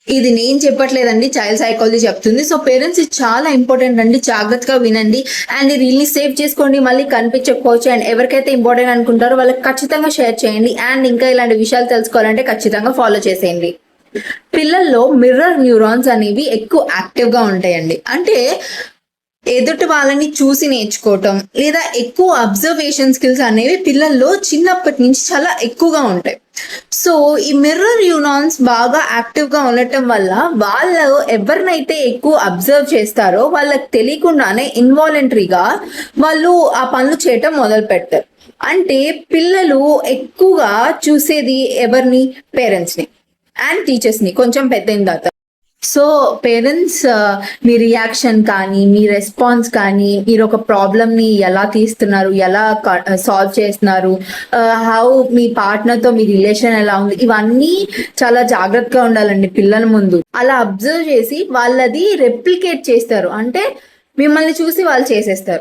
ఇది నేను చెప్పట్లేదండి. Child psychology చెప్తుంది. సో, పేరెంట్స్ ఇది చాలా ఇంపార్టెంట్ అండి. జాగ్రత్తగా వినండి. అండ్ ఈ రీల్‌ని సేవ్ చేసుకోండి. మళ్ళీ కనిపించకపోవచ్చు. అండ్ ఎవరికైతే ఇంపార్టెంట్ అనుకుంటారో వాళ్ళకి ఖచ్చితంగా షేర్ చేయండి. అండ్ ఇంకా ఇలాంటి విషయాలు తెలుసుకోవాలంటే ఖచ్చితంగా ఫాలో చేసేయండి. పిల్లల్లో మిర్రర్ న్యూరాన్స్ అనేవి ఎక్కువ యాక్టివ్‌గా ఉంటాయండి. అంటే ఎదుటి వాళ్ళని చూసి నేర్చుకోవటం లేదా ఎక్కువ అబ్జర్వేషన్ స్కిల్స్ అనేవి పిల్లల్లో చిన్నప్పటి నుంచి చాలా ఎక్కువగా ఉంటాయి. సో, ఈ మిర్రర్ న్యూరాన్స్ బాగా యాక్టివ్‌గా ఉండటం వల్ల వాళ్ళు ఎవరినైతే ఎక్కువ అబ్జర్వ్ చేస్తారో వాళ్ళకి తెలియకుండానే ఇన్వాలంటరీగా వాళ్ళు ఆ పనులు చేయటం మొదలుపెడతారు. అంటే పిల్లలు ఎక్కువగా చూసేది ఎవరిని? పేరెంట్స్‌ని అండ్ టీచర్స్‌ని కొంచెం పెద్దయిన తర్వాత. సో, పేరెంట్స్ మీ రియాక్షన్ కానీ, మీ రెస్పాన్స్ కానీ, మీరొక ప్రాబ్లమ్‌ని ఎలా తీస్తున్నారు, ఎలా సాల్వ్ చేస్తున్నారు, హౌ మీ పార్ట్నర్‌తో మీ రిలేషన్ ఎలా ఉంది, ఇవన్నీ చాలా జాగ్రత్తగా ఉండాలండి పిల్లల ముందు. అలా అబ్జర్వ్ చేసి వాళ్ళది రెప్లికేట్ చేస్తారు. అంటే మిమ్మల్ని చూసి వాళ్ళు చేసేస్తారు.